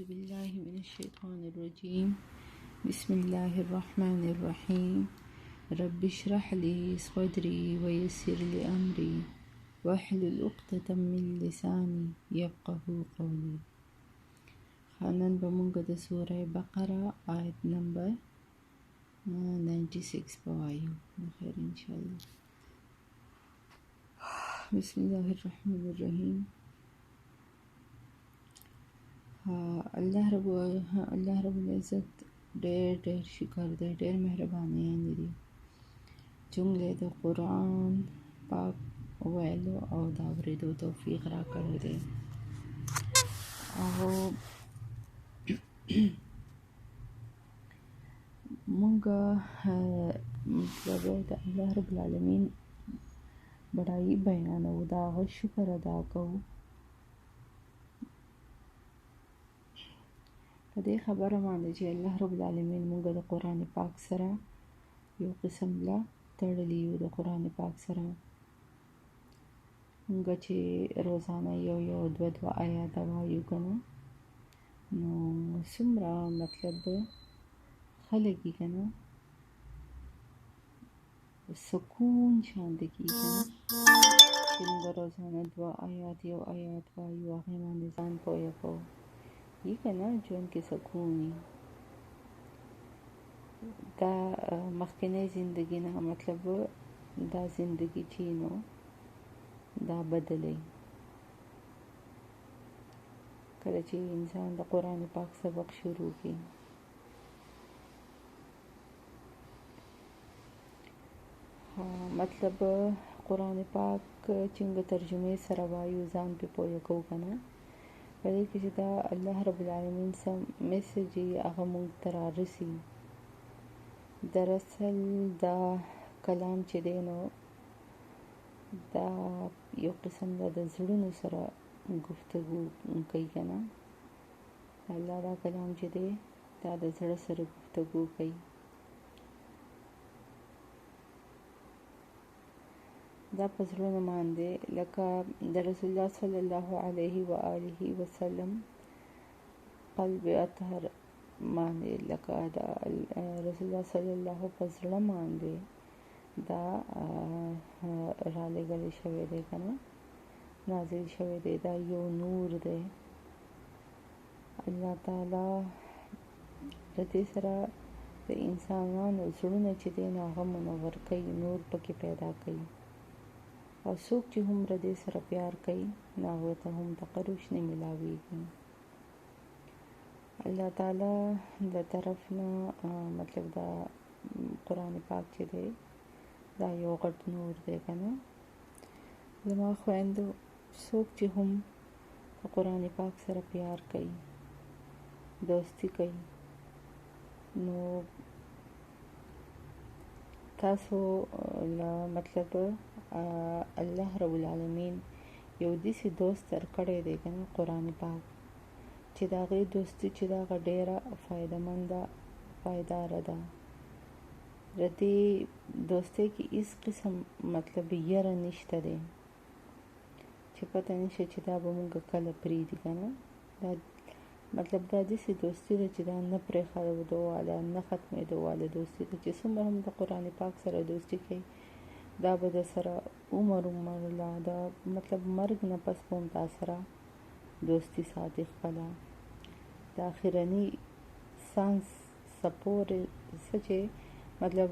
أعوذ بالله من الشيطان الرجيم. بسم الله الرحمن الرحيم. رب اشرح لي صدري ويسر لي أمري واحلل عقدة من لساني يفقه قولي. خانن بمونږ د سورة بقرة آیت نمبر 96 بوایو. بخیر ان شاء الله. بسم الله الرحمن الرحیم. الله رب العزت ډېر شکر دی، ډېر مهرباني لري. جمله د قرآن پاک ویلو او د اورېدو توفیق را کړی دی. او مونږ مطلب د الله رب العالمین بڑائی بیانو، د هغه شکر ادا کوو. په دې خبره باندې چې الله رب العالمین مونږ د قرآن پاک سره یو قسم لا تړلی یو. د قرآن پاک سره مونږ چې روزانه یو دو آیات وایو کنه، نو څومره مطلب خلګي کنه سکون شانته کی کنه چې مونږ روزانه یو آیات وایو، هغه باندې ځان پوهه کوو. یہ کنا جون کې سکونی دا مخکنی زندگی نه مطلب دا زندگی چینو دا بدلی کله چې انسان د قرآن پاک سبق شروع کی. مطلب قرآن پاک څنګه ترجمه سره وایو ځان په پوهه کوو کنه، په دې کې چې دا الله رب العالمین سم میسج یې هغه مونږ ته رارسي. دراصل دا کلام چې دی نو دا یو قسم د زړونو سره گفتگو کوي کنه. الله دا کلام چې دی دا د زړه سره گفتگو کوي. دا په زړونو باندې لکه د رسول الله صلی الله علیه و آله وسلم قلب اطهر باندې لکه دا رسول الله صلی الله په زړه باندې دا را لګل شوی دی کنه، نازل شوی دی. دا یو نور دی. الله تعالی د دې سره د انسانانو زړونه چې دی هغه منور کوي، نور پکې پیدا کوي. او څوک چې هم دې سره پیار کوي هغه ته هم دغه روشنی ملاویږي. الله تعالی د طرف نه مطلب دا قرآن پاک چې دی دا یو غټ نور دی کنه. زما خویندو څوک چې هم قرآن پاک سره پیار کوي، دوستی کوي، نو تاسو مطلب الله رب العالمین یو داسې دوست درکړی دی کنه قرآن پاک چې د هغې دوستي چې دا ډېره فایدهمنده پایداره ده. د دې دوستۍ کې هیڅ قسم مطلب یره نشته دی چې پته نشي چې دا به مونږ کله پرېږدي کنه. دا مطلب دا داسې دوستي ده چې دا نه پرېښودو واله نه ختمېدو واله دوستي ده چې څومره هم د قرآن پاک سره دوستي کوي دا به د سره عمر لا دا مطلب مرګ نه پس به هم تا سره دوستی ساتي خپله. د آخرني سانس سپورې څه چې مطلب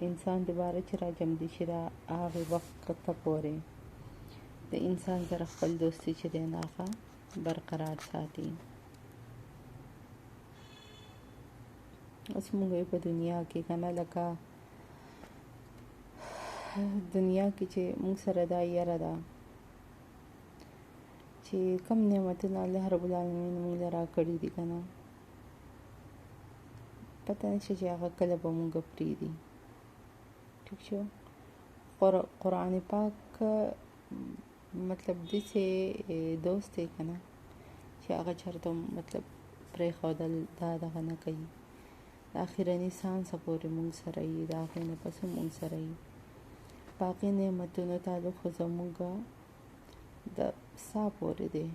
انسان دوباره چې را جمع دي شي دا هغې وخت ته پورې د انسان سره خپل دوستی چې دی هغه برقرار ساتي. اوس موږ په دنیا کې کنه لکه دنیا کې چې موږ سره دا یره ده چې کم نعمتونه الله رب العالمین موږ له راکړي دي کنه، پته نشي چې هغه کله به موږ پرېږدي. ټیک شو. قرآن پاک مطلب داسې دوست دی کنه چې هغه چېرته مطلب پرېښودل دا دغه نه کوي. د آخرني سانسه پورې موږ سره یي، د هغې نه پس هم موږ سره یي. باقي نعمتونو تعلق خو زموږ د ساه پورې دی.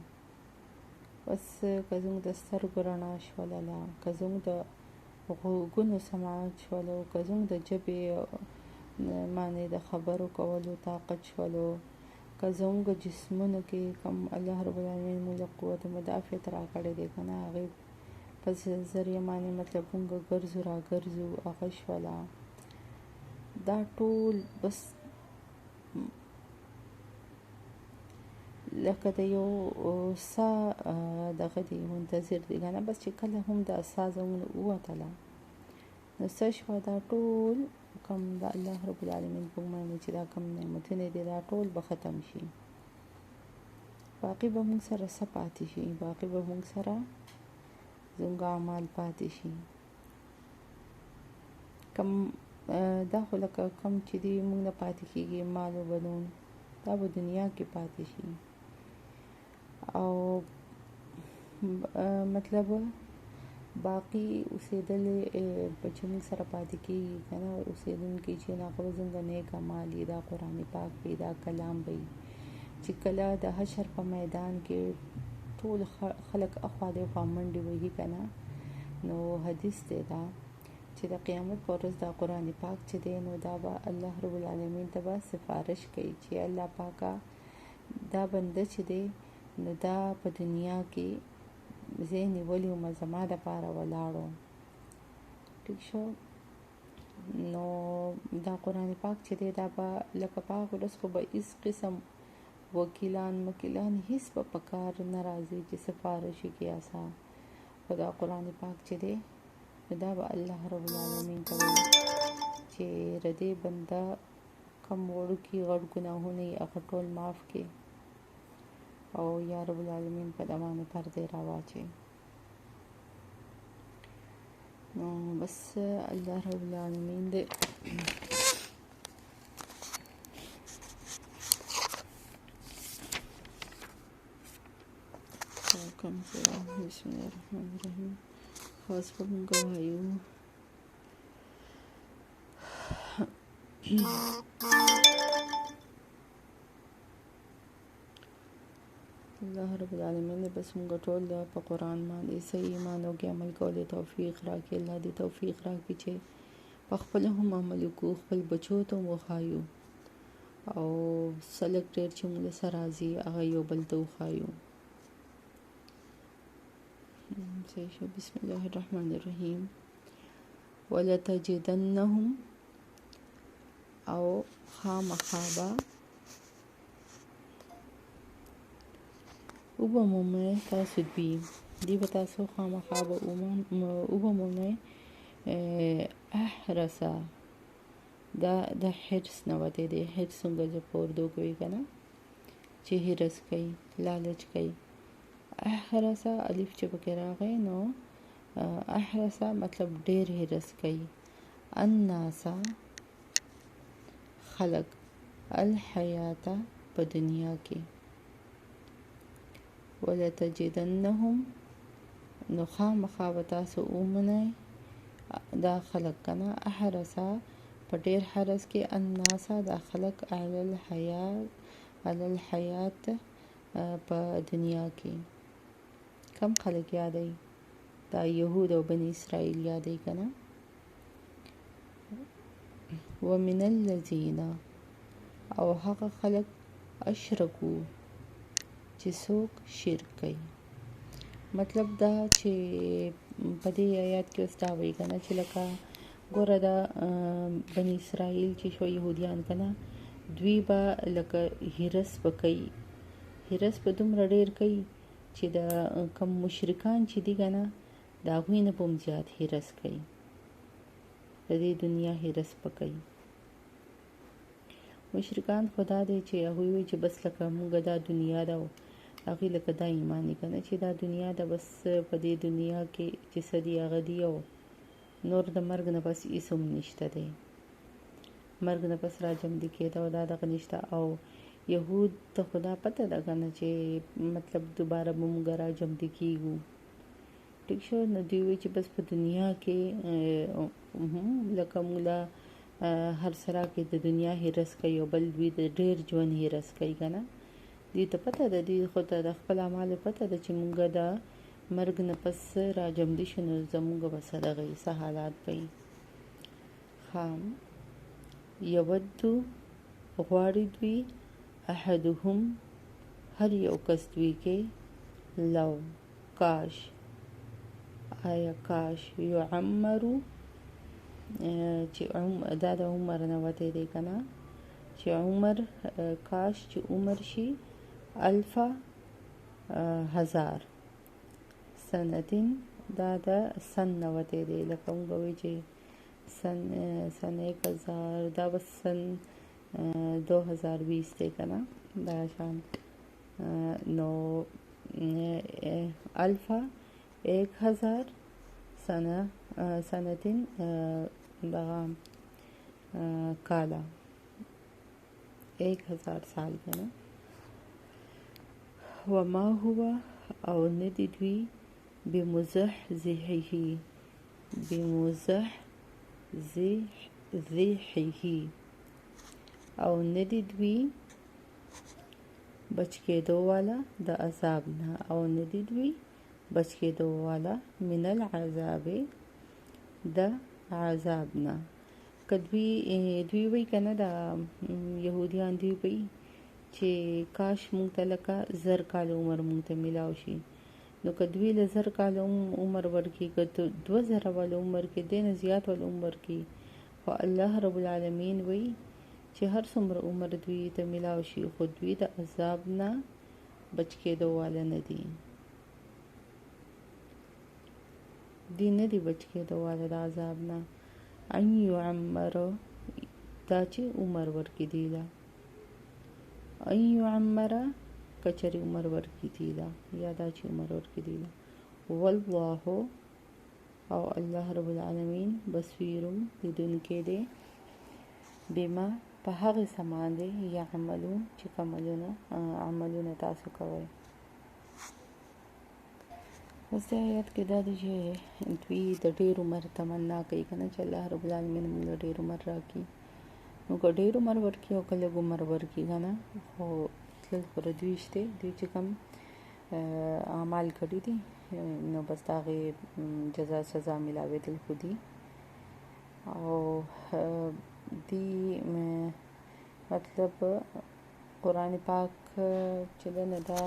بس که زموږ د سترګو رڼا شولله، که زموږ د غوږونو سماعت شولو، که زموږ د ژبې معنی د خبرو کولو طاقت شولو، که زموږ جسمونو کې کوم الله رب العالمین موږ له قوت مدافعت راکړی دی که نه، هغې په ذریعه باندې مطلب موږ ګرځو را ګرځو، هغه شوله. دا ټول بس لکه د یو ساه دغه دی منتظر دی که نه، بس چې کله هم دا ساه زموږ ووتله نو څه شوه، دا ټول کوم د الله رب العالمین په باندې چې دا کوم نعمتونه دي دا ټول به ختم شي. باقي به موږ سره څه پاتې شي؟ باقي به موږ سره زموږ اعمال پاتې شي. کم دا خو لکه کم چې دی موږ نه پاتې کېږي مال و بنون، دا به دنیا کې پاتې شي. او مطلب باقي اوسېدلې چې موږ سره پاتې کېږي که نه، اوسېدونکي چې هغه زموږ نیک اعمال وي، دا قرآن پاک وي، دا کلام وي، چې کله د حشر په میدان کې ټول خلک اخوا دېخوا منډې وهي که نه، نو حدیث دی دا چې د قیامت په ورځ دا قرآن پاک چې دی نو دا به الله رب العالمین ته به سفارش کوي چې الله پاکه دا بنده چې دی نو دا په دنیا کې زه نیولې ومه زما دپاره ولاړو. ټیک شو. نو دا قرآن پاک چې دی دا به لکه په هغه ورځ خو به هېڅ قسم وکیلان هیڅ به په کار نه راځي چې سفارش وکړي اسا. خو دا قرآن پاک چې دی دا به الله رب العالمین ته وایي چې ردې بنده کم وړوکي غټ ګناهونه یې هغه ټول معاف کړي او یا رب العالمین په ده باندې پردې راواچوي. نو بس الله رب العالمین دې کوم سره بسم الله الرحمن الرحیم خاص په موږ وایو الله رب العالمین بس موږ ټول په قرآن باندې صحیح ایمان او عمل کولو توفیق راکړي. الله دې توفیق راکړي چې په خپل هم عمل وکړو، خپل بچو ته وښایو او سلک ډېر چې موږ سره راځي هغه یو بل ته وښایو. صحیح شو. بسم الله الرحمن الرحیم. ولتجدنهم او خامخابا وبمومه تاسو دی به تاسو خامخابا وبمومه احرسا دا د حرس نه وته دی. حرس څنګه چې پوردو کوي کنه چې حرس کوي لالچ کوي. احرسا الف چې پکې راغی نو احرسا مطلب ډېر حرس کوي. الناسا خلق الحیات په دنیا کې. ولتجدنهم نو خامخا به تاسو ومنئ دا خلق کنه احرسا په ډېر حرس کې. الناسا دا خلق علی الحیات په دنیا کې. کم خلق یادی؟ دا یهود او بنی اسرائیل یادی کنه. ومن الذین او هغه خلق اشرکو چې څوک شرک کوي. مطلب دا چې په دې آیات کې اوس دا وایي کنه چې لکه ګوره دا بنی اسرائیل چې شو یهودیان کنه دوی به لکه هرس به کوي. هرس به دومره ډېر کوي چې د کم مشرکان چې دي کنه د هغوی نه به هم زیات هرس کوي. د دې دنیا هرس به کوي. مشرکان خدا دی چې هغوی وایي چې بس لکه موږ دا دنیا ده او هغوی لکه دا ایمان یې کنه چې دا دنیا ده بس په دې دنیا کې چې څه دي هغه دي او نور د مرګ نه پس هېڅ هم نشته دی. مرګ نه پس را ژوندي کېده او دا دغه نشته. او یهود ته خدا پته ده کنه چې مطلب دوباره به موږ را ژوندي کېږو. ټیک شو. نو دوی وایي چې بس په دنیا کې لکه موږ هر سره کې د دنیا هرس کوي او بل دوی د ډېر ژوند هرس کوي کنه. دې ته پته ده، دې خو ته د خپل اعمالو پته ده چې مونږه د مرګ نه پس را جمدي شو نو زمونږ به څه دغه څه حالات به وي. یودو غواړي دوی احدهم هر یو کس دوی کې لو کاش آیا کاش یعمرو چې دا د عمر نه وته دی کنه چې عمر کاش چې عمر شي الفا هزار سنتین دا د سن نه وته دی لکه موږ وایو چې سن 1000 دا بس سن 2020 دی کنه دا شان نو الفا 1000 سنتین دغه کالا 1000 سال کنه. وما هو او ندی دوی بمزحزحه او ندی دوی بچ کېدو والا د عذاب نه او ندی دوی بچ کېدو والا من العذاب د عذاب نه. دوی وی کنه دا يهوديان دی وی چې کاش مونږ ته لکه 1000 کال عمر مونږ ته ملاو شي نو کدوی له 1000 کال عمر ورکی کته 2000 ول عمر کې دین زیات ول عمر کې خو الله رب العالمین وی چې هر څومره عمر دوی ته ملاو شي خو دوی د عذاب نه بچ کېدو والا نه دي نه دي بچ کېدو والا د عذاب نه. ان يعمر دا چې عمر ورکی دی لا ان يعمر کچری عمر ورکی دی لا یا دا چې عمر ورکی دی لا والله او الله رب العالمین بصیرم لیدونکې دی بما په هغه سامان دی یعملون چې عملونه تاسو کوئ. اوس آیات کې دا دی چې دوی د ډېر عمر تمنا کوي کنه چې الله رب العالمین موږ ډېر عمر راکړي نو که ډېر عمر ورکړي او که لږ عمر ورکړي کنه خو تل پر دوی شته دوی چې کوم اعمال کړي دي نو بس د هغې جزا سزا ملاوېدل خو دي او دی مطلب قرآن پاک چې دی نه دا